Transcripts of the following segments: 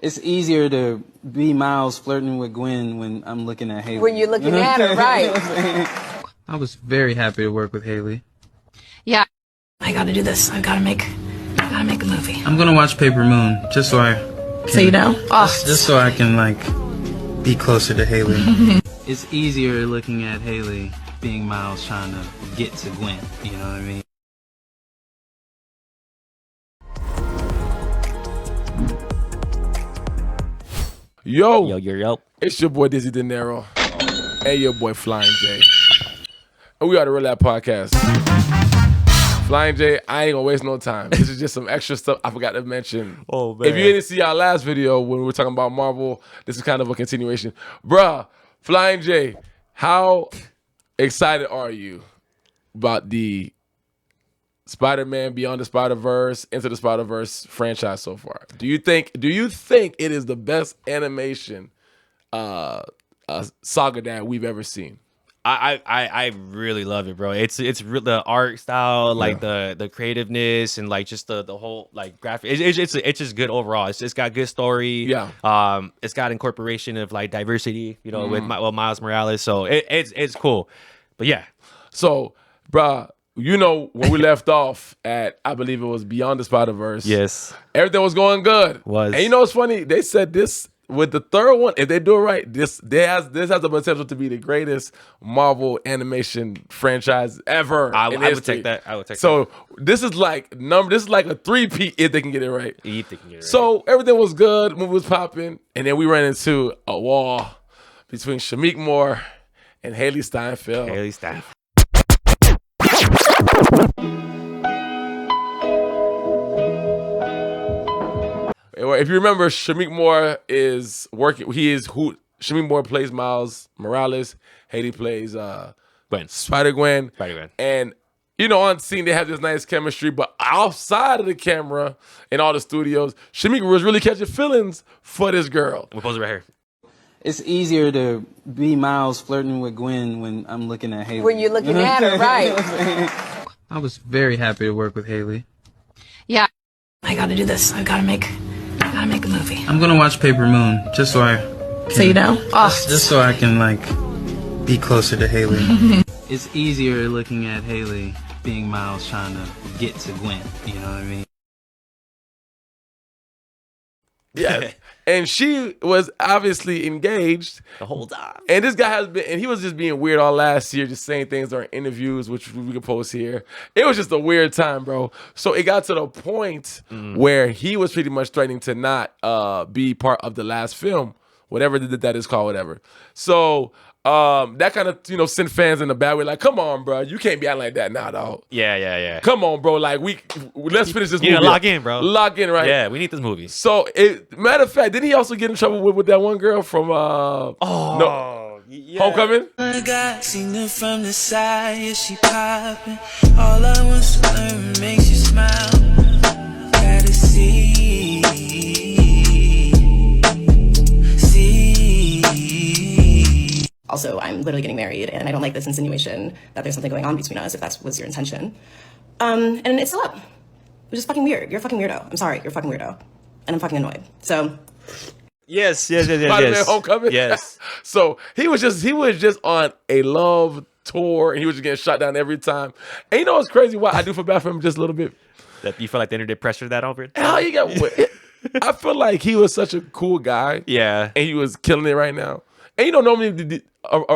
It's easier to be Miles flirting with Gwen when I'm looking at Haley. When you're looking at her, right. I was very happy to work with Haley. Yeah. I gotta do this. I gotta make a movie. I'm gonna watch Paper Moon just so I can, So you know? Oh. just so I can like be closer to Haley. It's easier looking at Haley being Miles trying to get to Gwen, you know what I mean? Yo, Yo. it's your boy Dizzy De Niro and your boy Flying J. And we are the Real Lab Podcast. Flying J, I ain't gonna waste no time. This is just some extra stuff I forgot to mention. Oh, man. If you didn't see our last video when we were talking about Marvel, this is kind of a continuation. Bruh, Flying J, how excited are you about the Spider-Man Beyond the Spider-Verse, Into the Spider-Verse franchise so far? Do you think it is the best animation saga that we've ever seen? I really love it, bro. It's the art style, like the creativeness, and like just the whole like graphic. It's just good overall. It's got good story. Yeah. It's got incorporation of like diversity, you know, with Miles Morales. So it's cool. But yeah. So, bruh, you know when we left off at, I believe it was Beyond the Spider-Verse. Yes. Everything was going good. Was. And you know what's funny? They said this with the third one, if they do it right, this has the potential to be the greatest Marvel animation franchise ever. I would take that. So this is like a three-peat if they can get it right. If they can get it right. So everything was good, movie was popping, and then we ran into a wall between Shameik Moore and Haley Steinfeld. If you remember, Shameik Moore is working. Shameik Moore plays Miles Morales. Haley plays Spider-Gwen. And you know, on scene they have this nice chemistry, but outside of the camera in all the studios, Shameik was really catching feelings for this girl. We'll pose it right here. It's easier to be Miles flirting with Gwen when I'm looking at Haley. When you're looking at her, right. I was very happy to work with Haley. Yeah. I gotta do this. I gotta make a movie. I'm gonna watch Paper Moon just so I can, So you know? Oh. just so I can like be closer to Haley. It's easier looking at Haley being Miles trying to get to Gwen, you know what I mean? Yeah. And she was obviously engaged The whole time. And this guy has been, and he was just being weird all last year, just saying things during interviews, which we can post here. It was just a weird time, bro. So it got to the point where he was pretty much threatening to not be part of the last film, whatever that is called, whatever. So that kind of, you know, sent fans in a bad way. Like, come on, bro, you can't be acting like that now, dog. Yeah. Come on, bro. Like, let's finish this movie. You gotta lock in, bro. Lock in, right? Yeah, we need this movie. So, matter of fact, didn't he also get in trouble with that one girl from Yeah. Homecoming? I got seen her from the side, yeah, she poppin'. All I want to learn makes you smile. Gotta see. Also, I'm literally getting married, and I don't like this insinuation that there's something going on between us, if that was your intention. And it's still up, which is fucking weird. You're a fucking weirdo. I'm sorry, you're a fucking weirdo. And I'm fucking annoyed. So... Yes. Spider-Man Homecoming? Yes. So he was just on a love tour, and he was just getting shot down every time. And you know what's crazy? What I do for bad for him just a little bit? That you feel like the internet pressured that over it? How you got... I feel like he was such a cool guy. Yeah. And he was killing it right now. And you know, normally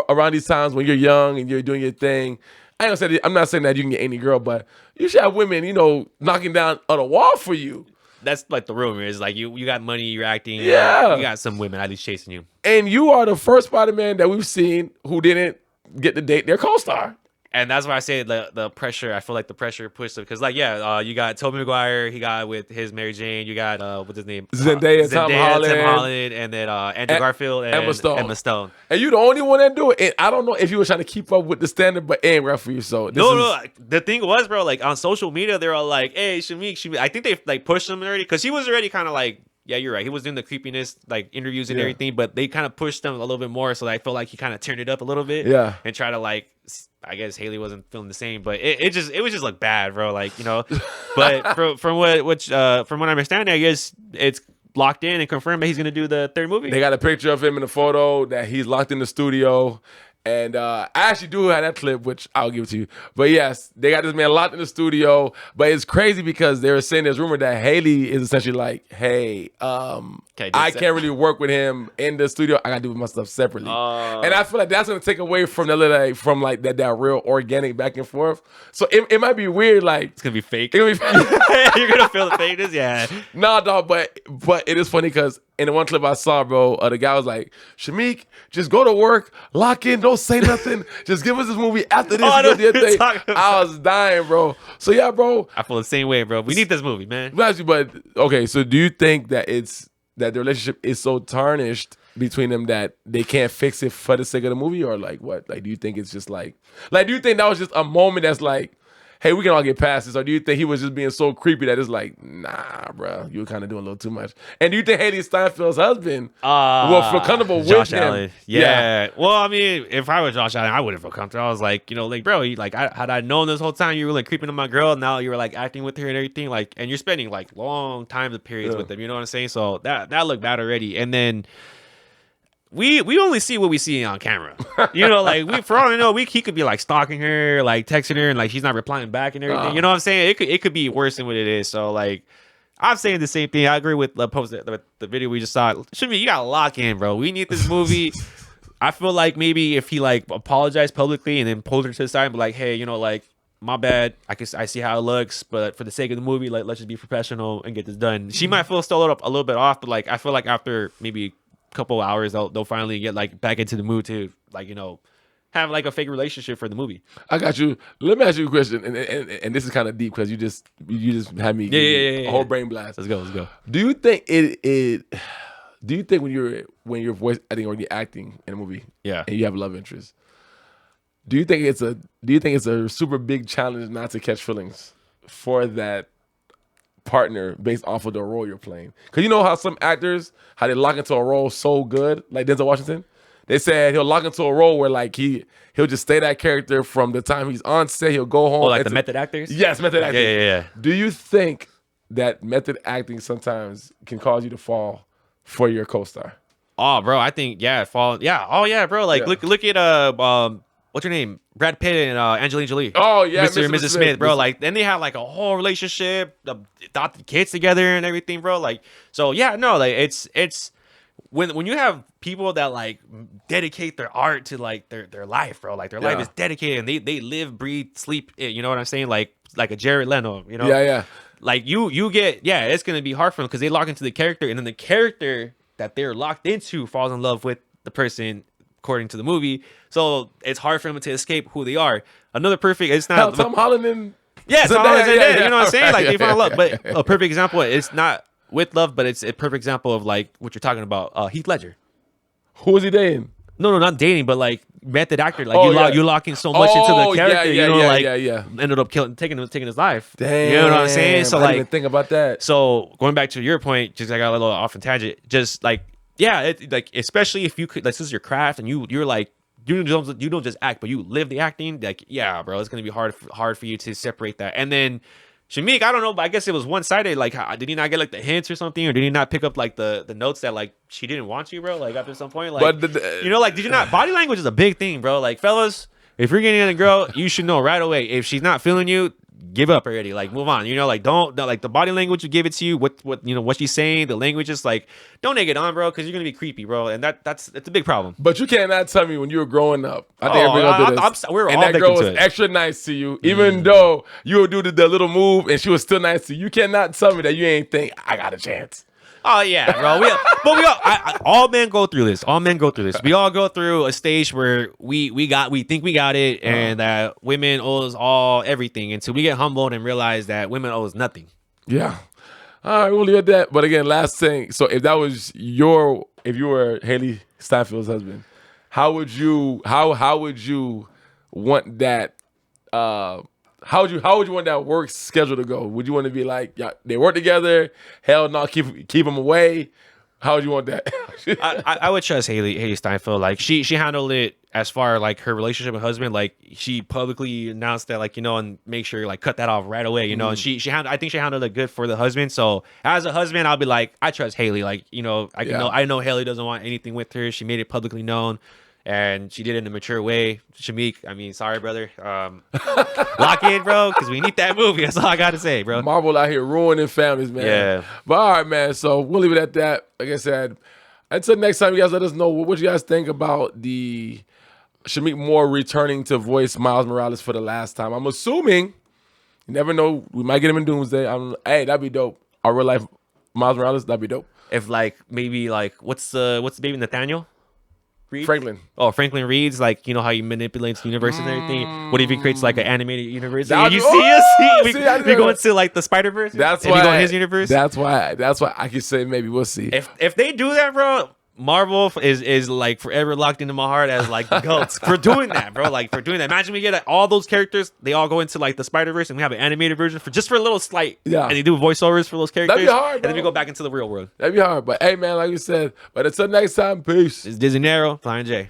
around these times when you're young and you're doing your thing, I'm not saying that you can get any girl, but you should have women, you know, knocking down on a wall for you. That's like the rumor is like you got money, you're acting. Yeah. You got some women at least chasing you. And you are the first Spider-Man that we've seen who didn't get to date their co-star. And that's why I say the pressure. I feel like the pressure pushed it because, like, you got Tobey Maguire. He got with his Mary Jane. You got what's his name? Zendaya, Tom Holland, and then Andrew Garfield and Emma Stone. And you the only one that do it. And I don't know if you were trying to keep up with the standard, but it ain't right for you. So no. The thing was, bro, like on social media, they're all like, "Hey, Shameik." I think they like pushed him already because he was already kind of like. Yeah, you're right. He was doing the creepiness, like interviews and everything, but they kind of pushed him a little bit more. So I felt like he kind of turned it up a little bit. Yeah. And try to like, I guess Haley wasn't feeling the same, but it was just like bad, bro. Like, you know, but from what I understand, I guess locked in and confirmed that he's gonna do the third movie? They got a picture of him in the photo that he's locked in the studio. And I actually do have that clip, which I'll give it to you. But yes, they got this man locked in the studio. But it's crazy because they were saying there's rumor that Haley is essentially like, hey, I can't really work with him in the studio. I got to do my stuff separately. And I feel like that's going to take away from that real organic back and forth. So it might be weird. Like, it's going to be fake. It's gonna be fake. You're going to feel the fakeness? Yeah. No, dog, but it is funny because in the one clip I saw, bro, the guy was like, Shameik, just go to work, lock in, don't say nothing. Just give us this movie after this. I was dying, bro. So, yeah, bro. I feel the same way, bro. We need this movie, man. But, okay, so do you think that that the relationship is so tarnished between them that they can't fix it for the sake of the movie? Or, like, what? Like, do you think it's just like, do you think that was just a moment that's like, hey, we can all get past this? Or do you think he was just being so creepy that it's like, nah, bro, you were kind of doing a little too much? And do you think Haley Steinfeld's husband will feel comfortable Josh with him? Allen. Yeah. Well, I mean, if I was Josh Allen, I wouldn't feel comfortable. I was like, bro, had I known this whole time you were like creeping on my girl, now you were like acting with her and everything, like, and you're spending like long time periods with them, you know what I'm saying? So that looked bad already. And then we only see what we see on camera. Like for all I know, he could be like stalking her, like texting her, and like she's not replying back and everything. You know what I'm saying? It could be worse than what it is. So like, I'm saying the same thing. I agree with the video we just saw. Shameik, you gotta lock in, bro. We need this movie. I feel like maybe if he like apologized publicly and then pulled her to the side and be like, hey, like, my bad. I see how it looks, but for the sake of the movie, like, let's just be professional and get this done. She might feel still a little bit off, but like, I feel like after maybe couple hours they'll finally get like back into the mood to like have like a fake relationship for the movie. I got you. Let me ask you a question, and this is kind of deep because you just had me a whole brain blast. Let's go. Do you think do you think when you're voice acting or you're acting in a movie, and you have a love interest, do you think it's a super big challenge not to catch feelings for that partner based off of the role you're playing? Because you know how some actors, how they lock into a role so good, like Denzel Washington, they said he'll lock into a role where like he'll just stay that character from the time he's on set, he'll go home. Oh, like the method actors? Yes, method acting. Yeah. Do you think that method acting sometimes can cause you to fall for your co-star? Oh, bro, I think fall. Yeah. Oh, yeah, bro. Like look at what's her name? Brad Pitt and Angelina Jolie. Oh yeah, Mr. and Mrs. Smith, bro. Like then they have like a whole relationship, adopted kids together and everything, bro. Like so, yeah, no, like it's when you have people that like dedicate their art to like their life, bro. Like their life is dedicated and they live, breathe, sleep it. You know what I'm saying? Like a Jared Leto. Yeah. Like you get it's gonna be hard for them because they lock into the character and then the character that they're locked into falls in love with the person according to the movie, so it's hard for them to escape who they are. Another perfect, it's not Tom Holland and Tom Holland, you know what I'm saying? Like they found love, but a perfect example. It's not with love, but it's a perfect example of like what you're talking about. Heath Ledger. Who was he dating? No, not dating, but like method actor. Like you lock in so much into the character, ended up taking his life. Damn, you know what I'm saying? So I didn't even think about that. So going back to your point, just I got a little off on tangent. Just like. Yeah, like especially if you could, like, this is your craft, and you're like you don't just act, but you live the acting. Like, yeah, bro, it's gonna be hard for you to separate that. And then Shameik, I don't know, but I guess it was one sided. Like, did he not get like the hints or something, or did he not pick up like the notes that like she didn't want you, bro? Like after some point, like like did you not? Body language is a big thing, bro. Like fellas, if you're getting in a girl, you should know right away if she's not feeling you. Give up already, like move on. Like don't like the body language will give it to you. What she's saying, the language is like don't egg it on, bro, because you're gonna be creepy, bro, and that's a big problem. But you cannot tell me when you were growing up. I think everybody do this. We're and all that girl was to extra nice to you, even though you would do the little move, and she was still nice to you. You cannot tell me that you ain't think I got a chance. Oh yeah, bro. All men go through this. All men go through this. We all go through a stage where we think we got it, and that women owe us all everything until we get humbled and realize that women owe us nothing. Yeah. All right, we'll leave it at that. But again, last thing. So if if you were Haley Steinfeld's husband, how would you want that? How would you want that work schedule to go? Would you want to be like, yeah, they work together? Hell no, keep them away. How would you want that? I would trust Haley Steinfeld. Like she handled it as far like her relationship with husband. Like she publicly announced that, like, you know, and make sure like cut that off right away. You know, and I think she handled it good for the husband. So as a husband, I'll be like, I trust Haley. Like, you know, I know Haley doesn't want anything with her. She made it publicly known. And she did it in a mature way. Shameik, I mean, sorry, brother. Lock in, bro, because we need that movie. That's all I got to say, bro. Marvel out here ruining families, man. Yeah. But all right, man. So we'll leave it at that. Like I said, until next time, you guys let us know what you guys think about the Shameik Moore returning to voice Miles Morales for the last time. I'm assuming, you never know, we might get him in Doomsday. Hey, that'd be dope. Our real life Miles Morales, that'd be dope. If like maybe like what's the baby Nathaniel? Reed? Franklin. Oh, Franklin Reed's like, you know how he manipulates the universe and everything. What if he creates like an animated universe? That You would- see see, I us? We know go that. into like the Spider-Verse. That's and we why go in his universe. That's why I could say maybe we'll see. If they do that, bro, Marvel is like forever locked into my heart as like the goats for doing that, bro. Like for doing that. Imagine we get like, all those characters, they all go into like the Spider-Verse and we have an animated version for a little slight. Yeah. And they do voiceovers for those characters. That'd be hard, and then we bro. go back into the real world. That'd be hard. But hey, man, like you said, but until next time, peace. It's Disney Nero, Flying J.